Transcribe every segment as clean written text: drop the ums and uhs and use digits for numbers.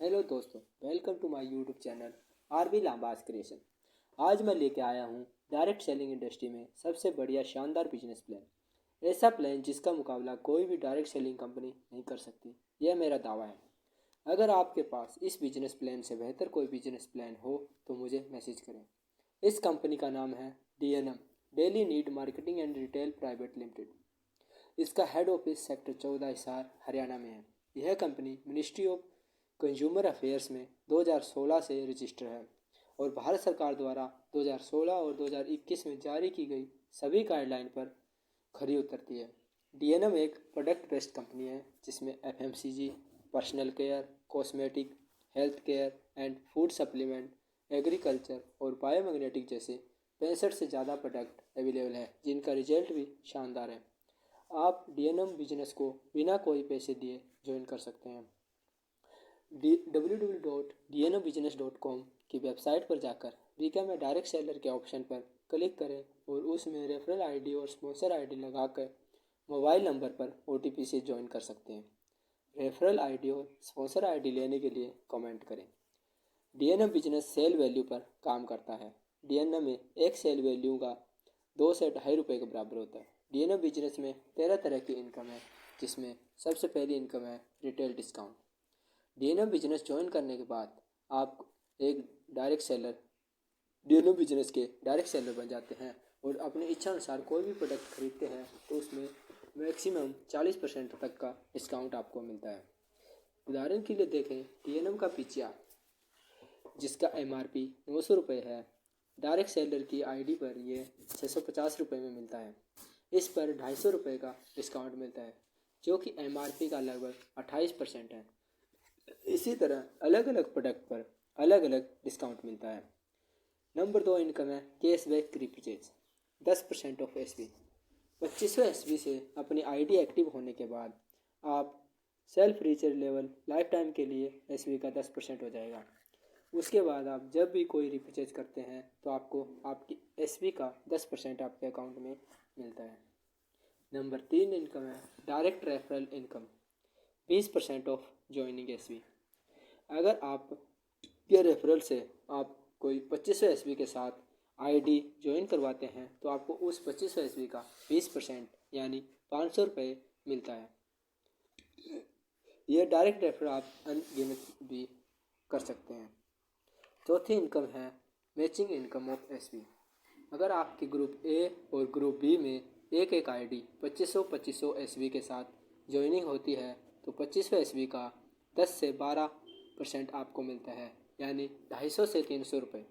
Hello दोस्तों, welcome to my YouTube channel RB Lamba's creation. आज मैं लेके आया हूँ डायरेक्ट सेलिंग इंडस्ट्री में सबसे बढ़िया शानदार बिजनेस प्लान। ऐसा प्लान जिसका मुकाबला कोई भी डायरेक्ट सेलिंग कंपनी नहीं कर सकती, यह मेरा दावा है। अगर आपके पास इस बिजनेस प्लान से बेहतर कोई बिजनेस प्लान हो तो मुझे मैसेज करें। इस कंपनी का नाम है DNM, daily need marketing and retail private limited. इसका head office sector 14 Hisar Haryana में है। यह company ministry of consumer affairs में 2016 से रजिस्टर है और भारत सरकार द्वारा 2016 और 2021 में जारी की गई सभी गाइडलाइन पर खरी उतरती है। DNM एक प्रोडक्ट बेस्ड कंपनी है जिसमें FMCG, personal care, cosmetic, health care and food supplement, agriculture और बायोमैग्नेटिक जैसे 65 से ज़्यादा प्रोडक्ट अवेलेबल है जिनका रिजल्ट भी शानदार है। आप DNM बिजनेस को बिना कोई पैसे दिए ज्वाइन कर सकते हैं। www.dnmbusiness.com की वेबसाइट पर जाकर बीकॉम में डायरेक्ट सेलर के ऑप्शन पर क्लिक करें और उसमें रेफरल आईडी और स्पॉन्सर आईडी लगाकर मोबाइल नंबर पर OTP से ज्वाइन कर सकते हैं। रेफरल आईडी और स्पॉन्सर आईडी लेने के लिए कमेंट करें। DNM बिजनेस सेल वैल्यू पर काम करता है। DNM में एक सेल वैल्यू का 2 से ₹2.5 के बराबर होता है। DNM बिजनेस में 13 तरह की इनकम है जिसमें सबसे पहली इनकम है retail discount. DNM business join करने के बाद आप एक डायरेक्ट सेलर DNM बिजनेस के डायरेक्ट सेलर बन जाते हैं और अपनी इच्छा अनुसार कोई भी प्रोडक्ट खरीदते हैं तो उसमें मैक्सिमम 40% तक का डिस्काउंट आपको मिलता है। उदाहरण के लिए देखें, DNM का पिचिया जिसका MRP 900 रुपये है, डायरेक्ट सेलर की ID पर यह 650 रुपये में मिलता है। इस पर 250 रुपये का डिस्काउंट मिलता है जो कि MRP का लगभग 28% है। इसी तरह अलग अलग प्रोडक्ट पर अलग अलग डिस्काउंट मिलता है। नंबर 2 इनकम है कैशबैक रिपरचेज 10% ऑफ SB। 2500 SB से अपनी ID एक्टिव होने के बाद आप self recharge level life time के लिए SB का 10% हो जाएगा। उसके बाद आप जब भी कोई रिपरचेज करते हैं तो आपको आपकी SB का 10% आपके अकाउंट में मिलता है। नंबर 3 इनकम है direct referral income 20% of joining SB। अगर आप के रेफरल से आप कोई 2500 SB के साथ ID ज्वाइन करवाते हैं तो आपको उस 2500 SB का 20% यानी 500 रुपये मिलता है। यह डायरेक्ट रेफरल आप अनगिनत भी कर सकते हैं। चौथी इनकम है मैचिंग इनकम ऑफ SB। अगर आपके ग्रुप A और ग्रुप B में एक एक ID 2500 SB के साथ ज्वाइनिंग होती है तो 2500 SB का 10 से 12% आपको मिलता है यानी 250 से 300 रुपये।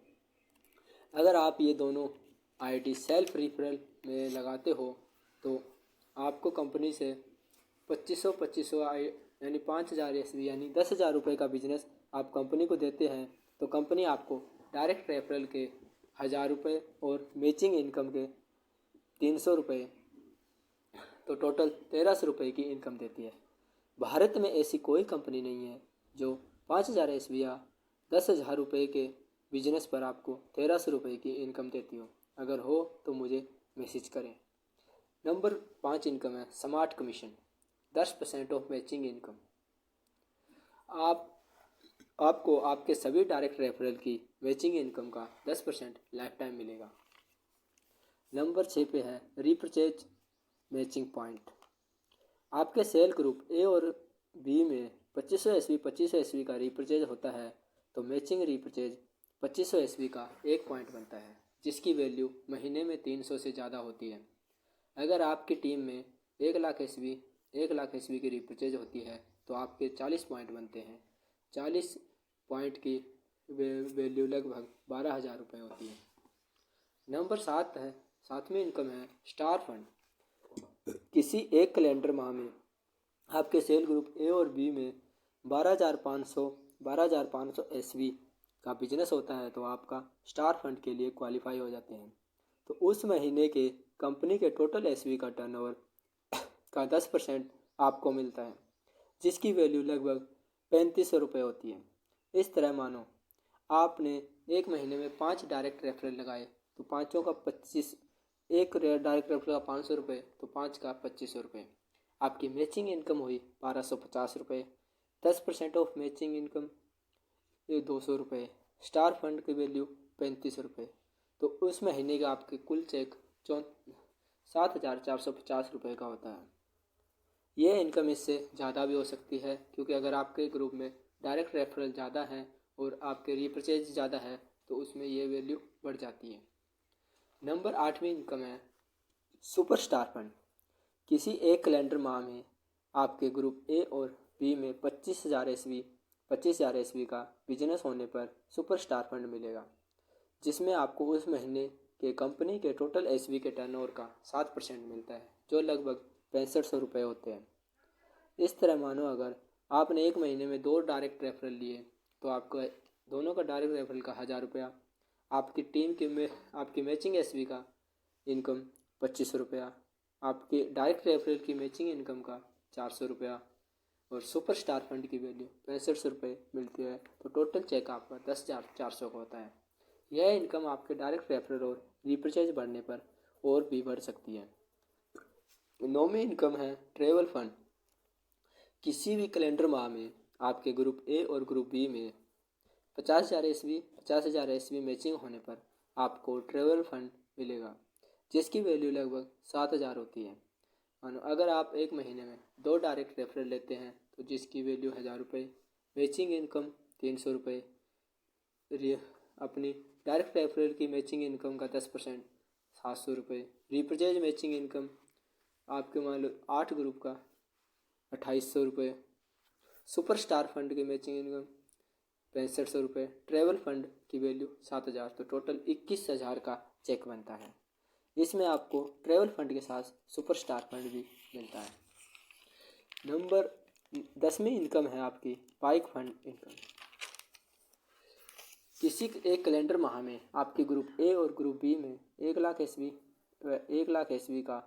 अगर आप ये दोनों ID सेल्फ रिफरल में लगाते हो तो आपको कंपनी से 2500 यानी 5000 SB यानी 10,000 रुपये का बिजनेस आप कंपनी को देते हैं तो कंपनी आपको डायरेक्ट रेफरल के 1000 रुपये और मैचिंग इनकम के 300 रुपये तो टोटल 1300 रुपये की इनकम देती है। भारत में ऐसी कोई कंपनी नहीं है जो 5000 SB या 10,000 रुपये के बिजनेस पर आपको 1300 रुपये की इनकम देती हो। अगर हो तो मुझे मैसेज करें। नंबर 5 इनकम है smart commission 10% of matching income. आपको आपके सभी डायरेक्ट रेफरल की मैचिंग इनकम का 10% लाइफ टाइम मिलेगा। नंबर 6 पे है रीपरचेज मैचिंग पॉइंट। आपके सेल ग्रुप A और B में 2500 SB का रीपरचेज होता है तो मैचिंग रीपरचेज 2500 SB का 1 पॉइंट बनता है जिसकी वैल्यू महीने में 300 से ज़्यादा होती है। अगर आपकी टीम में 1 लाख SB की रीपरचेज होती है तो आपके 40 पॉइंट बनते हैं। 40 पॉइंट की वैल्यू लगभग 12,000 रुपये होती है। नंबर 7 है, 7वीं इनकम है स्टार फंड। किसी एक कैलेंडर माह में आपके सेल ग्रुप A और B में 12,500 SB का बिजनेस होता है तो आपका स्टार फंड के लिए क्वालिफाई हो जाते हैं। तो उस महीने के कंपनी के टोटल SB का टर्नओवर का 10% आपको मिलता है जिसकी वैल्यू लगभग 3500 रुपये होती है। इस तरह मानो आपने एक महीने में 5 डायरेक्ट रेफरल लगाए तो पाँचों का 25, एक डायरेक्ट रेफरल का 500 रुपये तो 5 का 2500 रुपये। आपकी मैचिंग इनकम हुई 1250 रुपये। 10% ऑफ मैचिंग इनकम ये 200 रुपये। स्टार फंड की वैल्यू 35 रुपये। तो उस महीने का आपके कुल चेक 7,450 रुपये का होता है। यह इनकम इससे ज़्यादा भी हो सकती है, क्योंकि अगर आपके ग्रुप में डायरेक्ट रेफरल ज़्यादा है और आपके रीपरचेज ज़्यादा है तो उसमें ये वैल्यू बढ़ जाती है। नंबर 8वीं इनकम है सुपरस्टार फंड। किसी एक कैलेंडर माह में आपके ग्रुप ए और बी में 25,000 ईस्वी का बिजनेस होने पर सुपरस्टार फंड मिलेगा, जिसमें आपको उस महीने के कंपनी के टोटल ईस्वी के टर्नओवर का 7% मिलता है, जो लगभग 6500 रुपये होते हैं। इस तरह मानो अगर आपने एक महीने में 2 डायरेक्ट रेफरल लिए तो आपको दोनों का डायरेक्ट रेफरल का 1000 रुपया, आपकी टीम के आपकी मैचिंग ईस्वी का इनकम 2500 रुपया, आपके डायरेक्ट रेफरल की मैचिंग इनकम का 400 रुपया और सुपरस्टार फंड की वैल्यू 6500 रुपये मिलती है। तो टोटल चेक आपका 10,400 का होता है। यह इनकम आपके डायरेक्ट रेफरल और रिपर्चेज बढ़ने पर और भी बढ़ सकती है। 9वीं इनकम है ट्रेवल फंड। किसी भी कैलेंडर माह में आपके ग्रुप ए और ग्रुप बी में 50,000 ईस्वी मैचिंग होने पर आपको ट्रेवल फंड मिलेगा, जिसकी वैल्यू लगभग 7,000 होती है। मानो अगर आप एक महीने में 2 डायरेक्ट रेफरल लेते हैं तो जिसकी वैल्यू 1000 रुपये, मैचिंग इनकम 300 रुपये, अपनी डायरेक्ट रेफरल की मैचिंग इनकम का 10% 700 रुपये, रिपर्चेज मैचिंग इनकम आपके मान लो 8 ग्रुप का 2800 रुपये, सुपरस्टार फंड की मैचिंग इनकम 6500 रुपये, ट्रैवल फंड की वैल्यू 7,000, तो टोटल 21,000 का चेक बनता है। इसमें आपको ट्रैवल फंड के साथ सुपरस्टार फंड भी मिलता है। नंबर 10वीं इनकम है आपकी बाइक फंड इनकम। किसी एक कैलेंडर माह में आपके ग्रुप ए और ग्रुप बी में 1,00,000 ईस्वी का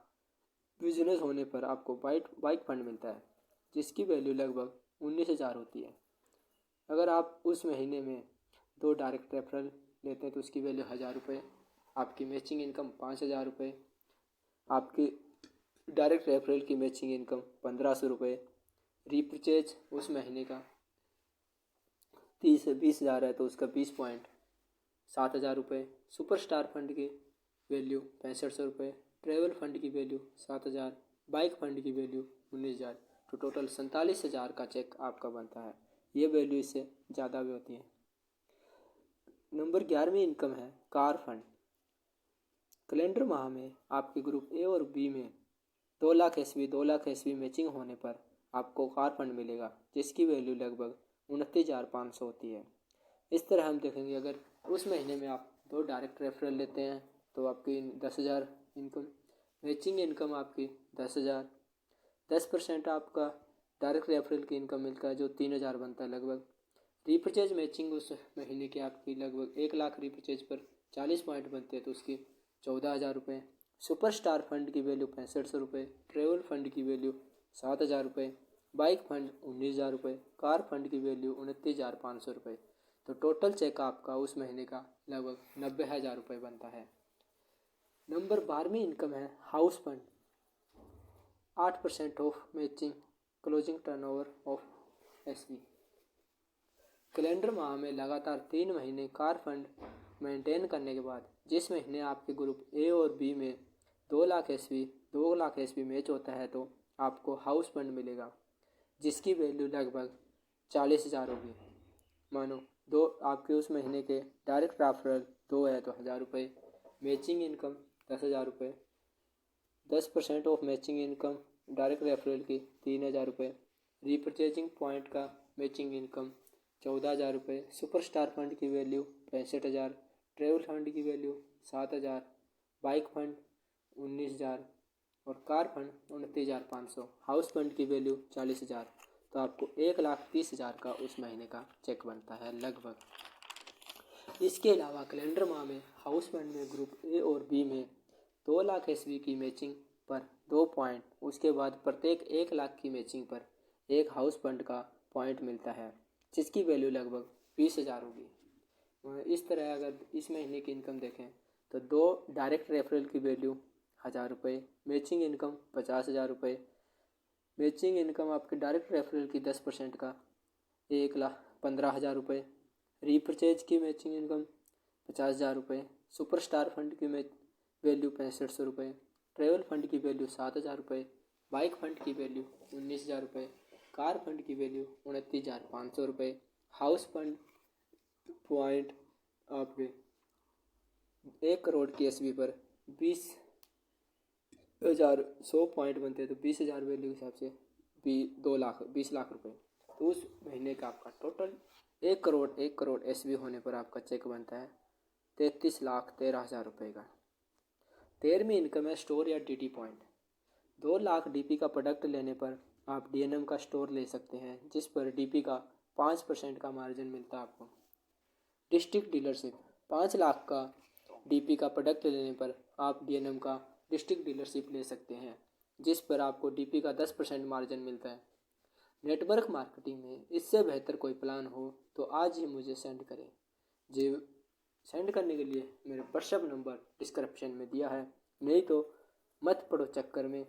बिजनेस होने पर आपको बाइक फंड मिलता है, जिसकी वैल्यू लगभग 19,000 होती है। अगर आप उस महीने में 2 डायरेक्ट रेफरल लेते हैं तो उसकी वैल्यू 1000 रुपये, आपकी मैचिंग इनकम 5,000 रुपये, आपकी डायरेक्ट रेफरल की मैचिंग इनकम 1,500 रुपये, रीपरचेज उस महीने का 20,000 है तो उसका 20.7,000 रुपये, सुपरस्टार फंड की वैल्यू 6500 रुपये, ट्रैवल फंड की वैल्यू 7,000, बाइक फंड की वैल्यू 19,000, तो टोटल 47,000 का चेक आपका बनता है। ये वैल्यू इससे ज़्यादा भी होती है। नंबर 11वीं इनकम है कार फंड। कैलेंडर माह में आपके ग्रुप ए और बी में 2,00,000 ईस्वी मैचिंग होने पर आपको कार फंड मिलेगा, जिसकी वैल्यू लगभग 29,500 होती है। इस तरह हम देखेंगे अगर उस महीने में आप 2 डायरेक्ट रेफरल लेते हैं तो आपकी 10,000 इनकम, मैचिंग इनकम आपकी 10,000, 10% आपका डायरेक्ट रेफरल की इनकम मिलता है जो 3,000 बनता है लगभग। रीपरचेज मैचिंग उस महीने की आपकी लगभग 1,00,000 रीपरचेज पर 40 पॉइंट बनते हैं तो उसकी 14,000 रुपये, सुपरस्टार फंड की वैल्यू 6500 रुपये, ट्रेवल फंड की वैल्यू 7,000 रुपये, बाइक फंड 19,000 रुपये, कार फंड की वैल्यू 29,500 रुपये। तो टोटल चेक आपका उस महीने का लगभग 90,000 रुपये बनता है। नंबर 12वीं इनकम है house fund. 8% of matching closing turnover of SV. Calendar माह में लगातार 3 महीने कार फंड मेंटेन करने के बाद जिस महीने आपके ग्रुप ए और बी में 2,00,000 ईस्वी मैच होता है तो आपको हाउस फंड मिलेगा, जिसकी वैल्यू लगभग 40,000 होगी। मानो दो आपके उस महीने के डायरेक्ट रेफरल 2 है तो 1,000 रुपये, मैचिंग इनकम 10,000 रुपये, 10% of matching income direct referral की 3,000 रुपये, रीपरचेजिंग पॉइंट का मैचिंग इनकम 14,000 रुपये, सुपरस्टार फंड की वैल्यू 65,000, ट्रेवल फंड की वैल्यू 7,000, बाइक फंड 19,000 और कार फंड 29,500, हाउस फंड की वैल्यू 40,000। तो आपको 1,30,000 का उस महीने का चेक बनता है लगभग। इसके अलावा कैलेंडर माह में हाउस फंड में ग्रुप ए और बी में 2,00,000 ईस्वी की मैचिंग पर 2 पॉइंट, उसके बाद प्रत्येक 1,00,000 की मैचिंग पर एक हाउस फंड का पॉइंट मिलता है, जिसकी वैल्यू लगभग 20,000 होगी। इस तरह अगर इस महीने की इनकम देखें तो 2 डायरेक्ट रेफरल की वैल्यू 1,000 रुपये, मैचिंग इनकम 50,000 रुपये, मैचिंग इनकम आपके डायरेक्ट रेफरल की 10% का 1,15,000 रुपये, रीपरचेज की मैचिंग इनकम 50,000 रुपये। सुपरस्टार फंड की वैल्यू 6500 रुपये। ट्रैवल फंड की वैल्यू 7,000 रुपये। बाइक फंड की वैल्यू 19,000 रुपये। कार फंड की वैल्यू 29,500 रुपये। हाउस फंड पॉइंट आपके 1 करोड़ की एस पर 20,000 100 पॉइंट बनते हैं तो 20,000 वैल्यू के हिसाब से 2 लाख 20 लाख रुपए। तो उस महीने का आपका टोटल 1 करोड़ एस होने पर आपका चेक बनता है 33,13,000 रुपये का। 13वीं इनकम है स्टोर या डीटी पॉइंट। 2 लाख डीपी का प्रोडक्ट लेने पर आप डीएनएम का स्टोर ले सकते हैं जिस पर डीपी का 5% का मार्जिन मिलता है आपको। डिस्ट्रिक्ट डीलरशिप 5 लाख का डीपी का प्रोडक्ट लेने पर आप डीएनएम का डिस्ट्रिक्ट डीलरशिप ले सकते हैं जिस पर आपको डीपी का 10% मार्जिन मिलता है। नेटवर्क मार्केटिंग में इससे बेहतर कोई प्लान हो तो आज ही मुझे सेंड करें। जी, सेंड करने के लिए मेरे व्हाट्सएप नंबर डिस्क्रिप्शन में दिया है, नहीं तो मत पड़ो चक्कर में।